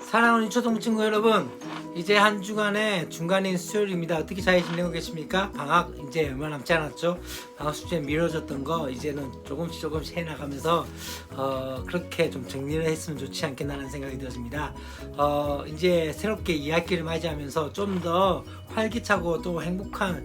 사랑하는 유초동 친구 여러분, 이제 한 주간의 중간인 수요일입니다. 어떻게 잘 지내고 계십니까? 방학 이제 얼마 남지 않았죠? 방학 숙제 미뤄졌던 거 이제는 조금씩 해나가면서 그렇게 좀 정리를 했으면 좋지 않겠나는 생각이 들었습니다. 이제 새롭게 2학기를 맞이하면서 좀 더 활기차고 또 행복한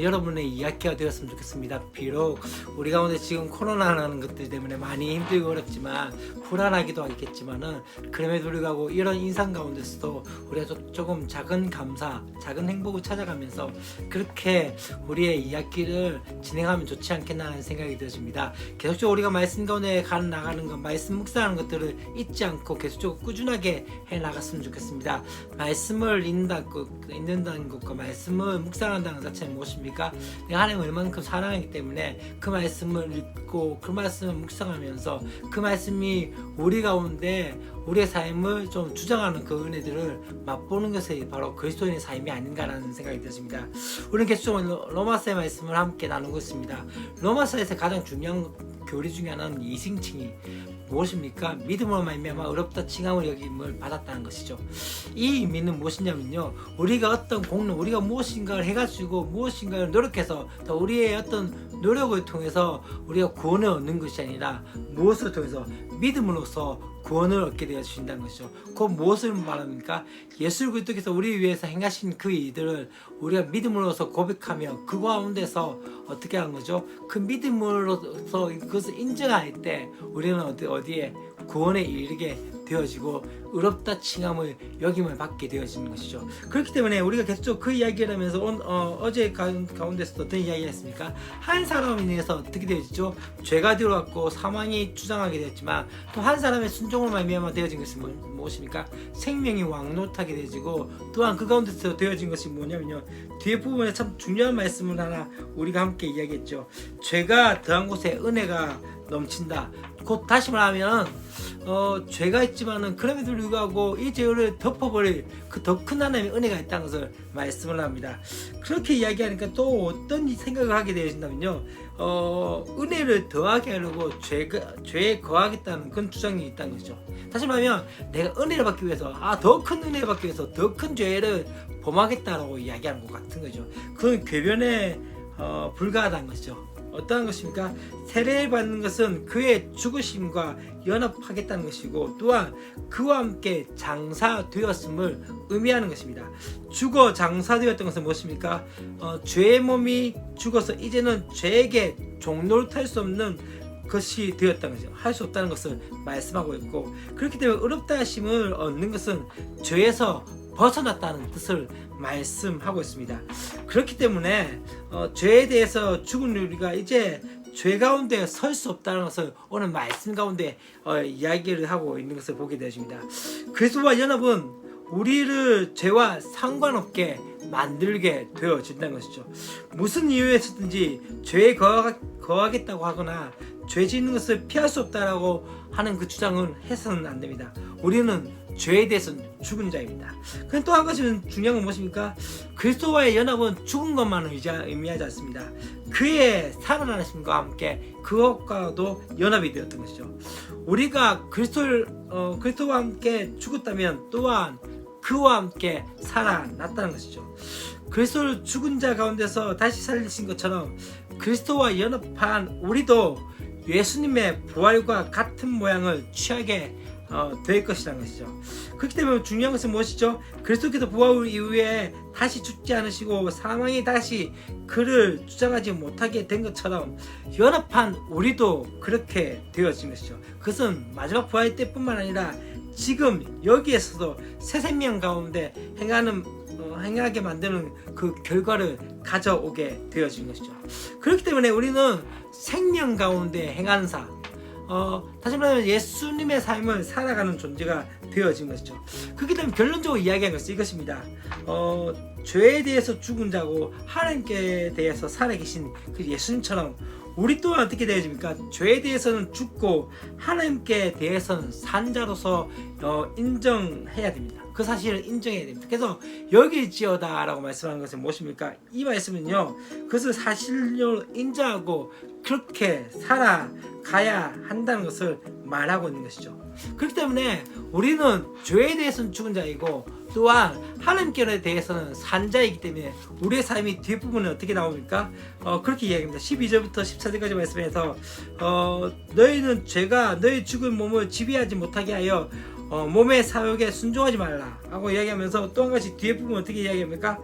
여러분의 2학기가 되었으면 좋겠습니다. 비록 우리 가운데 지금 코로나라는 것들 때문에 많이 힘들고 어렵지만 불안하기도 하겠지만은 그럼에도 불구하고 이런 인상 가운데서도 우리가 조금 작은 감사, 작은 행복을 찾아가면서 그렇게 우리의 2학기를 진행하면 좋지 않겠나는 생각이 들어집니다. 계속적으로 우리가 말씀 가운데 나가는 것, 말씀 묵상하는 것들을 잊지 않고 계속적으로 꾸준하게 해 나갔으면 좋겠습니다. 말씀을 읽는다는 것과 말씀을 묵상한다는 것 자체는 무엇입니까? 내가 하나님을 얼만큼 사랑하기 때문에 그 말씀을 읽고 그 말씀을 묵상하면서 그 말씀이 우리 가운데 우리의 삶을 좀 주장하는 그 은혜들을 맛보는 것이 바로 그리스도인의 삶이 아닌가라는 생각이 들었습니다. 우리는 계속적으로 로마서의 말씀을 함께 나누고 있습니다. 로마서에서 가장 중요한 교리 중에 하나는 이승칭이 무엇입니까? 믿음으로 말미암아 어렵다 칭함을 여김을 받았다는 것이죠. 이 의미는 무엇이냐면요, 우리가 어떤 공로, 우리가 무엇인가를 해가지고 무엇인가를 노력해서 또 우리의 어떤 노력을 통해서 우리가 구원을 얻는 것이 아니라 무엇을 통해서 믿음으로써 구원을 얻게 되어 주신다는 것이죠. 그 무엇을 말합니까? 예수 그리스도께서 우리 위해서 행하신 그 일들을 우리가 믿음으로써 고백하며 그 가운데서 어떻게 하는 거죠? 그 믿음으로써 그것을 인정할 때 우리는 어디에 구원에 이르게 되어지고 의롭다 칭함을 여김을 받게 되어지는 것이죠. 그렇기 때문에 우리가 계속 그 이야기를 하면서 어제 가운데서 어떤 이야기를 했습니까? 한 사람에 인해서 어떻게 되어지죠? 죄가 들어왔고 사망이 주장하게 되었지만 또 한 사람의 순종으로 말미암아 되어진 것이 무엇입니까? 생명이 왕노릇하게 되어지고 또한 그 가운데서 되어진 것이 뭐냐면요, 뒤에 부분에 참 중요한 말씀을 하나 우리가 함께 이야기했죠. 죄가 더한 곳에 은혜가 넘친다. 곧 다시 말하면 죄가 있지만은 그럼에도 불구하고 이 죄를 덮어버릴 그 더 큰 하나님의 은혜가 있다는 것을 말씀을 합니다. 그렇게 이야기하니까 또 어떤 생각을 하게 되어진다면요, 은혜를 더하게 하려고 죄에 거하겠다는 그런 주장이 있다는 것이죠. 다시 말하면 내가 은혜를 받기 위해서 더 큰 은혜를 받기 위해서 더 큰 죄를 범하겠다라고 이야기하는 것 같은 거죠. 그건 궤변에 불과하다는 것이죠. 어떠한 것입니까? 세례를 받는 것은 그의 죽으심과 연합하겠다는 것이고 또한 그와 함께 장사되었음을 의미하는 것입니다. 죽어 장사되었던 것은 무엇입니까? 죄의 몸이 죽어서 이제는 죄에게 종노릇할 수 없는 것이 되었다는 것이죠. 할 수 없다는 것을 말씀하고 있고, 그렇기 때문에 의롭다 하심을 얻는 것은 죄에서 벗어났다는 뜻을 말씀하고 있습니다. 그렇기 때문에 죄에 대해서 죽은 우리가 이제 죄 가운데 설 수 없다는 것을 오늘 말씀 가운데 이야기를 하고 있는 것을 보게 되십니다. 그리스도와 연합은 우리를 죄와 상관없게 만들게 되어진다는 것이죠. 무슨 이유에서든지 죄에 거하겠다고 하거나 죄 짓는 것을 피할 수 없다라고 하는 그 주장은 해서는 안 됩니다. 우리는 죄에 대해서는 죽은 자입니다. 그럼 또 한 가지 중요한 건 무엇입니까? 그리스도와의 연합은 죽은 것만을 의미하지 않습니다. 그의 살아나심과 함께 그것과도 연합이 되었던 것이죠. 우리가 그리스도와 함께 죽었다면 또한 그와 함께 살아났다는 것이죠. 그리스도를 죽은 자 가운데서 다시 살리신 것처럼 그리스도와 연합한 우리도 예수님의 부활과 같은 모양을 취하게 될 것이라는 것이죠. 그렇기 때문에 중요한 것은 무엇이죠? 그리스도께서 부활 이후에 다시 죽지 않으시고 사망이 다시 그를 주장하지 못하게 된 것처럼 연합한 우리도 그렇게 되어진 것이죠. 그것은 마지막 부활 때뿐만 아니라 지금 여기에서도 새 생명 가운데 행하게 만드는 그 결과를 가져오게 되어진 것이죠. 그렇기 때문에 우리는 생명 가운데 행하는 사, 다시 말하면 예수님의 삶을 살아가는 존재가 되어진 것이죠. 그렇기 때문에 결론적으로 이야기한 것은 이것입니다. 죄에 대해서 죽은 자고 하나님께 대해서 살아계신 그 예수님처럼 우리 또한 어떻게 되어집니까? 죄에 대해서는 죽고 하나님께 대해서는 산 자로서 인정해야 됩니다. 그 사실을 인정해야 됩니다. 그래서 여길지어다 라고 말씀하는 것은 무엇입니까? 이 말씀은요, 그것을 사실로 인정하고 그렇게 살아가야 한다는 것을 말하고 있는 것이죠. 그렇기 때문에 우리는 죄에 대해서는 죽은 자이고 또한 하나님께 대해서는 산 자이기 때문에 우리의 삶이 뒷부분에 어떻게 나옵니까? 그렇게 이야기합니다. 12절부터 14절까지 말씀해서 너희는 죄가 너희 죽은 몸을 지배하지 못하게 하여 몸의 사욕에 순종하지 말라 하고 이야기하면서 또 한 가지 뒤에 부분 어떻게 이야기합니까?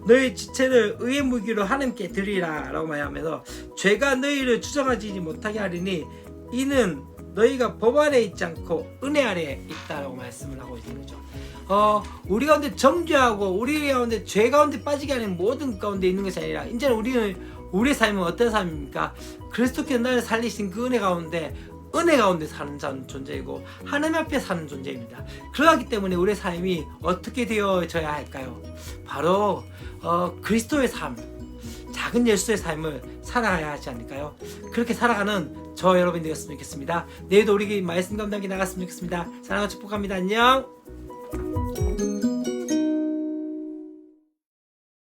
너희 지체를 의의 무기로 하나님께 드리라 라고 말하면서 죄가 너희를 주장하지 못하게 하리니 이는 너희가 법 아래 있지 않고 은혜 아래에 있다라고 말씀을 하고 있는 거죠. 우리 가운데 정죄하고 우리 가운데 죄 가운데 빠지게 하는 모든 가운데 있는 것이 아니라 이제는 우리의 삶은 어떤 삶입니까? 그리스도께서 나를 살리신 그 은혜 가운데 사는 존재이고 하나님 앞에 사는 존재입니다. 그러기 때문에 우리의 삶이 어떻게 되어져야 할까요? 바로 그리스도의 삶, 작은 예수의 삶을 살아가야 하지 않을까요? 그렇게 살아가는 저 여러분이 되었으면 좋겠습니다. 내일도 우리 말씀 감당기 나갔으면 좋겠습니다. 사랑과 축복합니다. 안녕.